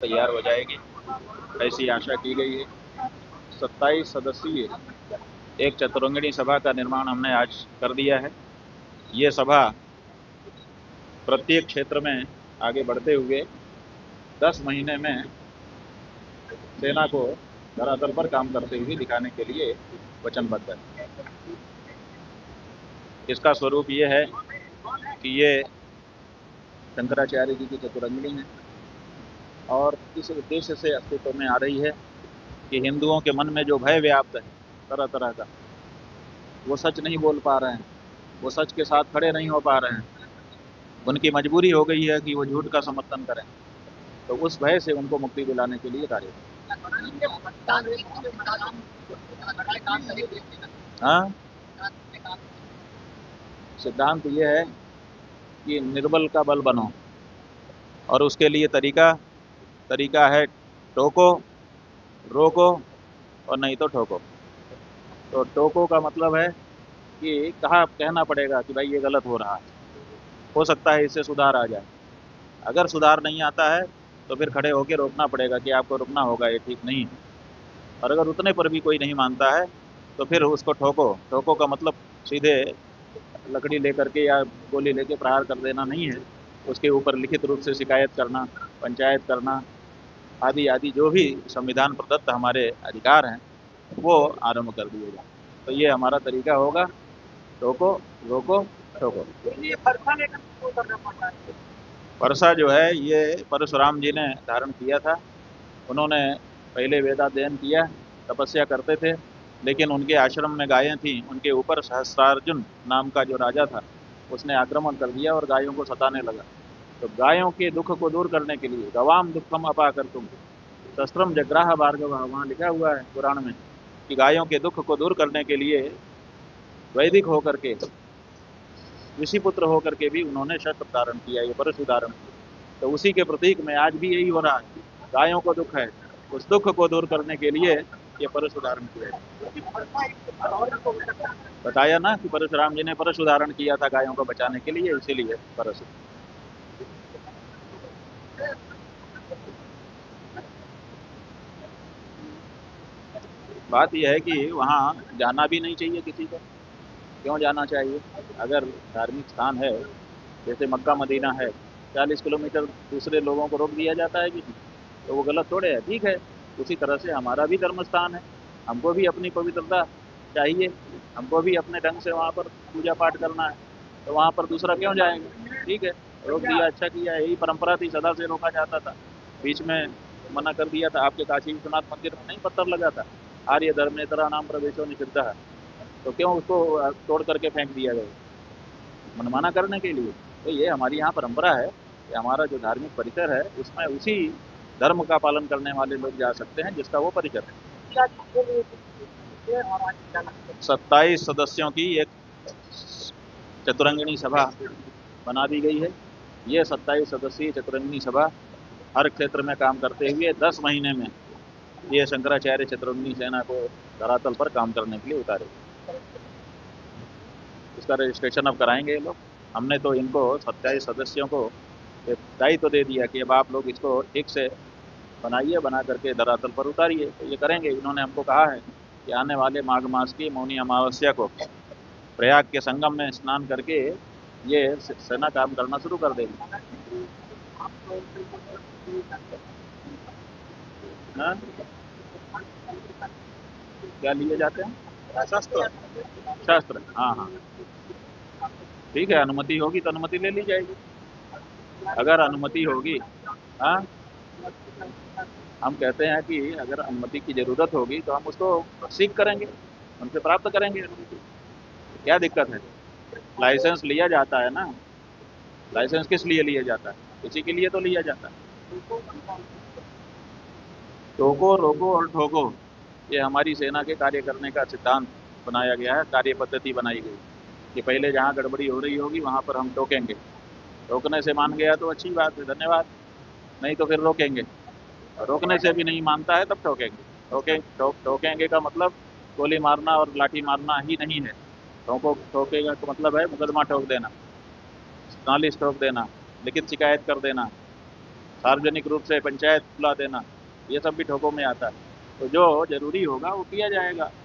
तैयार हो जाएगी, ऐसी आशा की गई है। 27 सदस्यीय एक चतुरंगिणी सभा का निर्माण हमने आज कर दिया है। ये सभा प्रत्येक क्षेत्र में आगे बढ़ते हुए 10 महीने में सेना को धरातल पर काम करते हुए दिखाने के लिए वचनबद्ध है। इसका स्वरूप ये है कि ये शंकराचार्य जी की चतुरंगिणी है और इस उद्देश्य से अस्तित्व में आ रही है कि हिंदुओं के मन में जो भय व्याप्त है तरह तरह का, वो सच नहीं बोल पा रहे हैं, वो सच के साथ खड़े नहीं हो पा रहे हैं, उनकी मजबूरी हो गई है कि वो झूठ का समर्थन करें, तो उस भय से उनको मुक्ति दिलाने के लिए कार्य। हाँ, सिद्धांत ये है कि निर्बल का बल बनो, और उसके लिए तरीका है टोको, रोको और नहीं तो ठोको। तो टोको का मतलब है कि कहना पड़ेगा कि भाई ये गलत हो रहा है, हो सकता है इससे सुधार आ जाए। अगर सुधार नहीं आता है तो फिर खड़े होकर रोकना पड़ेगा कि आपको रुकना होगा, ये ठीक नहीं है। और अगर उतने पर भी कोई नहीं मानता है तो फिर उसको ठोको। ठोको का मतलब सीधे लकड़ी लेकर के या गोली लेके प्रहार कर देना नहीं है, उसके ऊपर लिखित रूप से शिकायत करना, पंचायत करना आदि आदि जो भी संविधान प्रदत्त हमारे अधिकार हैं वो आरंभ कर दिए जाए। तो ये हमारा तरीका होगा, टोको, रोको, ठोको। परसा जो है ये परशुराम जी ने धारण किया था। उन्होंने पहले वेदाध्ययन किया, तपस्या करते थे, लेकिन उनके आश्रम में गायें थीं, उनके ऊपर सहस्रार्जुन नाम का जो राजा था उसने आक्रमण कर दिया और गायों को सताने लगा। तो गायों के दुख को दूर करने के लिए गवाम दुखम अपा कर तुम शस्त्रम जग्राह भार्गव, वहाँ लिखा हुआ है पुराण में कि गायों के दुख को दूर करने के लिए वैदिक होकर के, ऋषिपुत्र होकर के भी उन्होंने शस्त्र धारण किया, ये परशु धारण किया। तो उसी के प्रतीक में आज भी यही हो रहा है, गायों को दुख है, उस दुख को दूर करने के लिए ये परशु धारण किया है। बताया ना कि परशुराम जी ने परशु धारण किया था गायों को बचाने के लिए, इसीलिए परशु। बात यह है कि वहाँ जाना भी नहीं चाहिए किसी को। क्यों जाना चाहिए? अगर धार्मिक स्थान है जैसे मक्का मदीना है, 40 किलोमीटर दूसरे लोगों को रोक दिया जाता है कि तो वो गलत थोड़े है, ठीक है। उसी तरह से हमारा भी धर्म स्थान है, हमको भी अपनी पवित्रता चाहिए, हमको भी अपने ढंग से वहाँ पर पूजा पाठ करना है, तो वहाँ पर दूसरा क्यों जाएंगे? ठीक है, रोक दिया, अच्छा किया, यही परंपरा थी, सदा से रोका जाता था। बीच में मना कर दिया था, आपके काशी विश्वनाथ मंदिर में नहीं पत्थर लगा था, आर्य धर्मेतरा नाम प्रवेशो निषिद्ध है, तो क्यों उसको तोड़ करके फेंक दिया गया? मनमाना करने के लिए। तो ये हमारी यहाँ परंपरा है कि हमारा जो धार्मिक परिसर है उसमें उसी धर्म का पालन करने वाले लोग जा सकते हैं जिसका वो परिसर है। 27 सदस्यों की एक चतुरंगिणी सभा बना दी गई है। ये 27 सदस्यीय चतुरंगिणी सभा हर क्षेत्र में काम करते हुए 10 महीने में ये शंकराचार्य चतुरंगिणी सेना को धरातल पर काम करने के लिए उतारे। इसका रजिस्ट्रेशन अब कराएंगे ये लोग। हमने तो इनको 27 सदस्यों को दायित्व दे दिया कि अब आप लोग इसको ठीक से बनाइए, बना करके धरातल पर उतारिए, तो ये करेंगे। इन्होंने हमको कहा है कि आने वाले माघ मास की मौनी अमावस्या को प्रयाग के संगम में स्नान करके ये सेना काम करना शुरू कर देगी। हाँ? क्या लिए जाते हैं? शस्त्र। शस्त्र, हाँ हाँ, ठीक है, अनुमति होगी तो अनुमति ले ली जाएगी। अगर अनुमति होगी, हाँ, हम कहते हैं कि अगर अनुमति की जरूरत होगी तो हम उसको सीख करेंगे, उनसे प्राप्त करेंगे अनुमति। क्या दिक्कत है? लाइसेंस लिया जाता है ना, लाइसेंस किस लिए लिया जाता है? इसी के लिए तो लिया जाता है। टोको, रोको और ठोको, ये हमारी सेना के कार्य करने का सिद्धांत बनाया गया है, कार्य पद्धति बनाई गई कि पहले जहाँ गड़बड़ी हो रही होगी वहाँ पर हम टोकेंगे, रोकने से मान गया तो अच्छी बात है, धन्यवाद, नहीं तो फिर रोकेंगे, रोकने से भी नहीं मानता है तब ठोकेंगे। ठोकेंगे का मतलब गोली मारना और लाठी मारना ही नहीं है। ठोकेगा का मतलब है मुकदमा ठोक देना, नालिश ठोक देना, लिखित शिकायत कर देना, सार्वजनिक रूप से पंचायत बुला देना, ये सब भी ठोको में आता है। तो जो जरूरी होगा वो किया जाएगा।